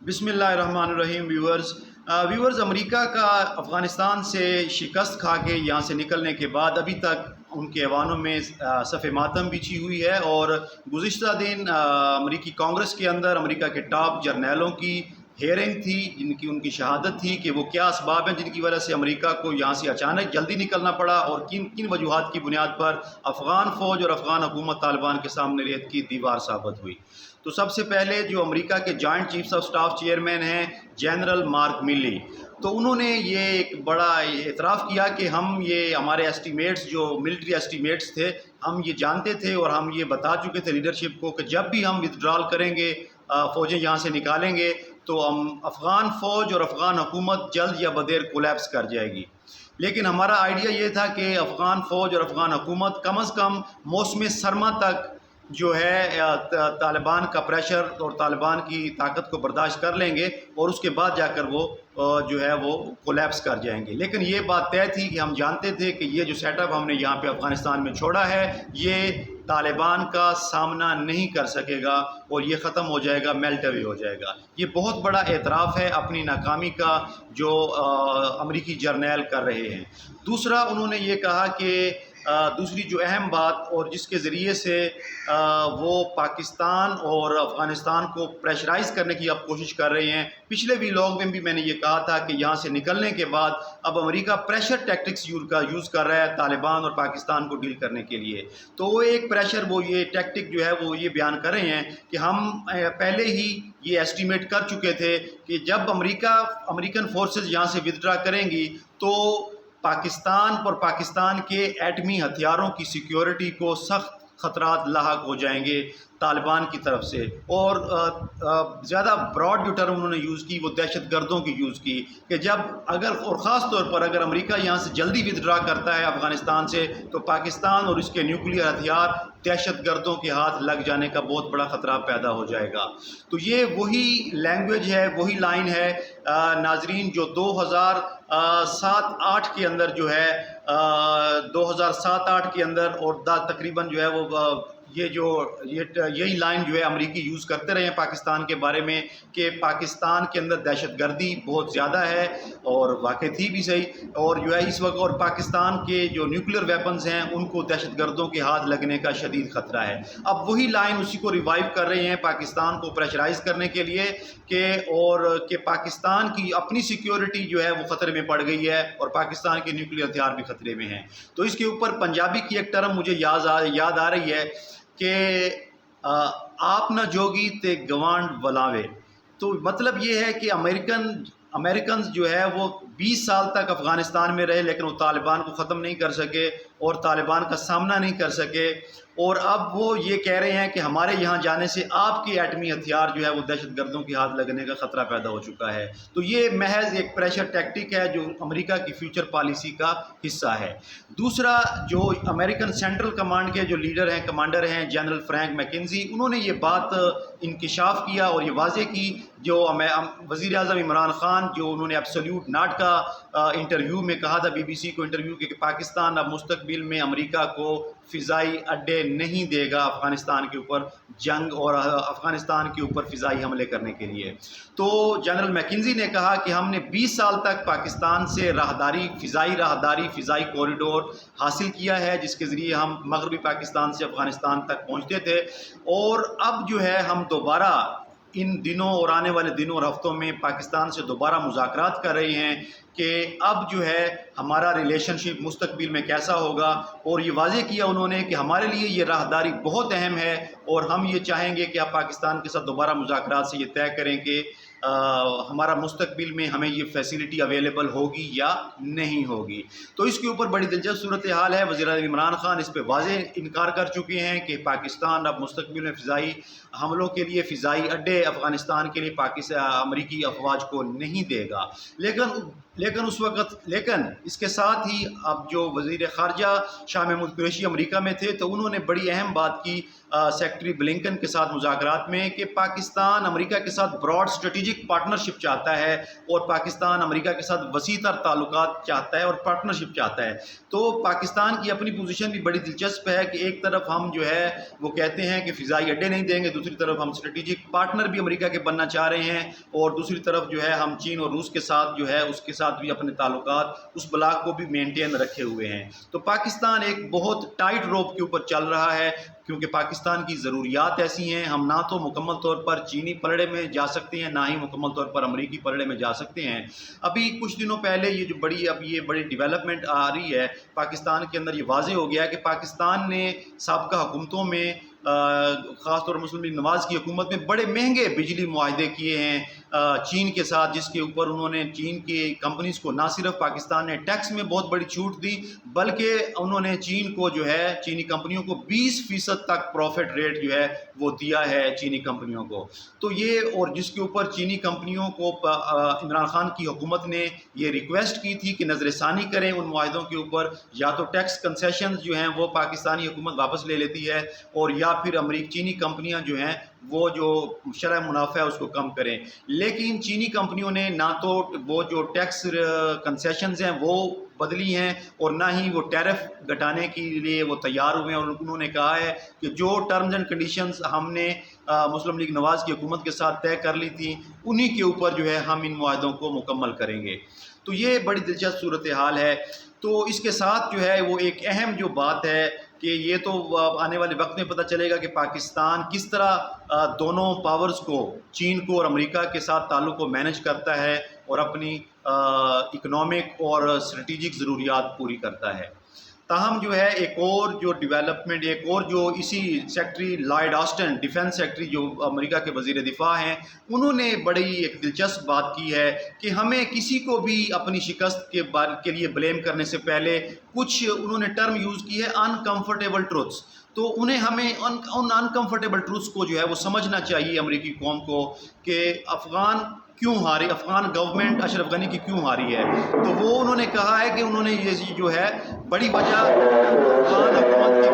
بسم اللہ الرحمن الرحیم ویورز امریکہ کا افغانستان سے شکست کھا کے یہاں سے نکلنے کے بعد ابھی تک ان کے ایوانوں میں صف ماتم بچھی ہوئی ہے، اور گزشتہ دن امریکی کانگریس کے اندر امریکہ کے ٹاپ جرنیلوں کی ہیئرنگ تھی، جن کی ان کی شہادت تھی کہ وہ کیا اسباب ہیں جن کی وجہ سے امریکہ کو یہاں سے اچانک جلدی نکلنا پڑا، اور کن کن وجوہات کی بنیاد پر افغان فوج اور افغان حکومت طالبان کے سامنے ریت کی دیوار ثابت ہوئی۔ تو سب سے پہلے جو امریکہ کے joint chiefs of staff chairman ہیں جنرل مارک ملی، تو انہوں نے یہ ایک بڑا اعتراف کیا کہ یہ ہمارے ایسٹیمیٹس جو ملٹری ایسٹیمیٹس تھے، ہم یہ جانتے تھے اور ہم یہ بتا چکے تھے لیڈرشپ کو کہ جب بھی ہم ودڈرال کریں گے، فوجیں یہاں سے نکالیں گے، تو ہم افغان فوج اور افغان حکومت جلد یا بدیر کولیپس کر جائے گی۔ لیکن ہمارا آئیڈیا یہ تھا کہ افغان فوج اور افغان حکومت کم از کم موسم سرما تک جو ہے طالبان کا پریشر اور طالبان کی طاقت کو برداشت کر لیں گے، اور اس کے بعد جا کر وہ جو ہے وہ کولیپس کر جائیں گے۔ لیکن یہ بات طے تھی کہ ہم جانتے تھے کہ یہ جو سیٹ اپ ہم نے یہاں پہ افغانستان میں چھوڑا ہے، یہ طالبان کا سامنا نہیں کر سکے گا اور یہ ختم ہو جائے گا، میلٹ اوے ہو جائے گا۔ یہ بہت بڑا اعتراف ہے اپنی ناکامی کا جو امریکی جرنیل کر رہے ہیں۔ دوسرا انہوں نے یہ کہا کہ دوسری جو اہم بات اور جس کے ذریعے سے وہ پاکستان اور افغانستان کو پریشرائز کرنے کی اب کوشش کر رہے ہیں، پچھلے ویلاگ میں بھی میں نے یہ کہا تھا کہ یہاں سے نکلنے کے بعد اب امریکہ پریشر ٹیکٹکس یوز کر رہا ہے طالبان اور پاکستان کو ڈیل کرنے کے لیے۔ تو وہ ایک پریشر، وہ یہ ٹیکٹک جو ہے وہ یہ بیان کر رہے ہیں کہ ہم پہلے ہی یہ ایسٹیمیٹ کر چکے تھے کہ جب امریکن فورسز یہاں سے ودڈرا کریں گی تو پاکستان اور پاکستان کے ایٹمی ہتھیاروں کی سیکیورٹی کو سخت خطرات لاحق ہو جائیں گے طالبان کی طرف سے۔ اور زیادہ براڈ جو ٹرم انہوں نے یوز کی وہ دہشت گردوں کی یوز کی، کہ اور خاص طور پر اگر امریکہ یہاں سے جلدی ودڈرا کرتا ہے افغانستان سے، تو پاکستان اور اس کے نیوکلیئر ہتھیار دہشت گردوں کے ہاتھ لگ جانے کا بہت بڑا خطرہ پیدا ہو جائے گا۔ تو یہ وہی لینگویج ہے، وہی لائن ہے ناظرین، جو 2007-8 کے اندر جو ہے 2007-8 کے اندر اور تقریباً جو ہے وہ یہی لائن جو ہے امریکی یوز کرتے رہے ہیں پاکستان کے بارے میں، کہ پاکستان کے اندر دہشت گردی بہت زیادہ ہے، اور واقع تھی بھی صحیح، اور جو ہے اس وقت اور پاکستان کے جو نیوکلیئر ویپنز ہیں ان کو دہشت گردوں کے ہاتھ لگنے کا شدید خطرہ ہے۔ اب وہی لائن اسی کو ریوائیو کر رہے ہیں پاکستان کو پریشرائز کرنے کے لیے، کہ پاکستان کی اپنی سیکیورٹی جو ہے وہ خطرے میں پڑ گئی ہے اور پاکستان کے نیوکلیئر ہتھیار بھی خطرے میں ہیں۔ تو اس کے اوپر پنجابی کی ایک ٹرم مجھے یاد آ رہی ہے کہ آپ نہ جوگی تے گوانڈ ولاوے۔ تو مطلب یہ ہے کہ امریکنز جو ہے وہ 20 سال تک افغانستان میں رہے، لیکن وہ طالبان کو ختم نہیں کر سکے اور طالبان کا سامنا نہیں کر سکے، اور اب وہ یہ کہہ رہے ہیں کہ ہمارے یہاں جانے سے آپ کے ایٹمی ہتھیار جو ہے وہ دہشت گردوں کے ہاتھ لگنے کا خطرہ پیدا ہو چکا ہے۔ تو یہ محض ایک پریشر ٹیکٹک ہے جو امریکہ کی فیوچر پالیسی کا حصہ ہے۔ دوسرا، جو امریکن سینٹرل کمانڈ کے جو لیڈر ہیں، کمانڈر ہیں جنرل فرینک میکنزی، انہوں نے یہ بات انکشاف کیا اور یہ واضح کی، جو وزیر اعظم عمران خان جو انہوں نے ایبسلیوٹ ناٹ کا انٹرویو میں کہا تھا، BBC کو انٹرویو کہ پاکستان اب مستقبل میں امریکہ کو فضائی اڈے نہیں دے گا افغانستان کے اوپر جنگ اور افغانستان کے اوپر فضائی حملے کرنے کے لیے۔ تو جنرل میکنزی نے کہا کہ ہم نے 20 سال تک پاکستان سے فضائی کوریڈور حاصل کیا ہے، جس کے ذریعے ہم مغربی پاکستان سے افغانستان تک پہنچتے تھے، اور اب جو ہے ہم دوبارہ ان دنوں اور آنے والے دنوں اور ہفتوں میں پاکستان سے دوبارہ مذاکرات کر رہے ہیں کہ اب جو ہے ہمارا ریلیشن شپ مستقبل میں کیسا ہوگا، اور یہ واضح کیا انہوں نے کہ ہمارے لیے یہ راہداری بہت اہم ہے، اور ہم یہ چاہیں گے کہ آپ پاکستان کے ساتھ دوبارہ مذاکرات سے یہ طے کریں کہ ہمارا مستقبل میں ہمیں یہ فیسلٹی اویلیبل ہوگی یا نہیں ہوگی۔ تو اس کے اوپر بڑی دلچسپ صورتحال ہے۔ وزیر اعظم عمران خان اس پہ واضح انکار کر چکے ہیں کہ پاکستان اب مستقبل میں فضائی حملوں کے لیے فضائی اڈے افغانستان کے لیے امریکی افواج کو نہیں دے گا۔ لیکن اس کے ساتھ ہی اب جو وزیر خارجہ شاہ محمود قریشی امریکہ میں تھے تو انہوں نے بڑی اہم بات کی سیکٹری بلنکن کے ساتھ مذاکرات میں کہ پاکستان امریکہ کے ساتھ براڈ اسٹریٹجک پارٹنرشپ چاہتا ہے اور پاکستان امریکہ کے ساتھ وسیع تر تعلقات چاہتا ہے اور پارٹنرشپ چاہتا ہے۔ تو پاکستان کی اپنی پوزیشن بھی بڑی دلچسپ ہے کہ ایک طرف ہم جو ہے وہ کہتے ہیں کہ فضائی اڈے نہیں دیں گے، دوسری طرف ہم اسٹریٹجک پارٹنر بھی امریکہ کے بننا چاہ رہے ہیں، اور دوسری طرف جو ہے ہم چین اور روس کے ساتھ جو ہے اس کے ساتھ بھی اپنے تعلقات اس بلاک کو بھی مینٹین رکھے ہوئے ہیں۔ تو پاکستان ایک بہت ٹائٹ روپ کے اوپر چل رہا ہے، کیونکہ پاکستان کی ضروریات ایسی ہیں، ہم نہ تو مکمل طور پر چینی پلڑے میں جا سکتے ہیں، نہ ہی مکمل طور پر امریکی پلڑے میں جا سکتے ہیں۔ ابھی کچھ دنوں پہلے یہ جو بڑی ڈیولپمنٹ آ رہی ہے پاکستان کے اندر، یہ واضح ہو گیا کہ پاکستان نے سابقہ حکومتوں میں خاص طور پر مسلم لیگ نواز کی حکومت میں بڑے مہنگے بجلی معاہدے کیے ہیں چین کے ساتھ، جس کے اوپر انہوں نے چین کی کمپنیز کو نہ صرف پاکستان نے ٹیکس میں بہت بڑی چھوٹ دی، بلکہ انہوں نے چین کو جو ہے چینی کمپنیوں کو 20% تک پروفٹ ریٹ جو ہے وہ دیا ہے چینی کمپنیوں کو۔ تو یہ اور جس کے اوپر چینی کمپنیوں کو عمران خان کی حکومت نے یہ ریکویسٹ کی تھی کہ نظر ثانی کریں ان معاہدوں کے اوپر، یا تو ٹیکس کنسیشنز جو ہیں وہ پاکستانی حکومت واپس لے لیتی ہے، اور یا پھر چینی کمپنیاں جو ہیں وہ جو شرح منافع ہے اس کو کم کریں۔ لیکن چینی کمپنیوں نے نہ تو وہ جو ٹیکس کنسیشنز ہیں وہ بدلی ہیں، اور نہ ہی وہ ٹیرف گھٹانے کے لیے وہ تیار ہوئے ہیں، اور انہوں نے کہا ہے کہ جو ٹرمز اینڈ کنڈیشنز ہم نے مسلم لیگ نواز کی حکومت کے ساتھ طے کر لی تھی انہی کے اوپر جو ہے ہم ان معاہدوں کو مکمل کریں گے۔ تو یہ بڑی دلچسپ صورتحال ہے۔ تو اس کے ساتھ جو ہے وہ ایک اہم جو بات ہے کہ یہ تو آنے والے وقت میں پتہ چلے گا کہ پاکستان کس طرح دونوں پاورز کو، چین کو اور امریکہ کے ساتھ تعلق کو مینج کرتا ہے اور اپنی اکنامک اور اسٹریٹجک ضروریات پوری کرتا ہے۔ تاہم جو ہے ایک اور جو ڈیولپمنٹ، ایک اور جو اسی secretary Lloyd Austin, defence secretary جو امریکہ کے وزیر دفاع ہیں، انہوں نے بڑی ایک دلچسپ بات کی ہے کہ ہمیں کسی کو بھی اپنی شکست کے لیے بلیم کرنے سے پہلے کچھ انہوں نے ٹرم یوز کی ہے انکمفرٹیبل ٹروتھس۔ تو ہمیں ان انکمفرٹیبل ٹروتھس کو جو ہے وہ سمجھنا چاہیے امریکی قوم کو کہ افغان گورنمنٹ اشرف غنی کی کیوں ہاری ہے۔ تو وہ انہوں نے کہا ہے کہ انہوں نے یہ جو ہے بڑی وجہ افغان حکومت کی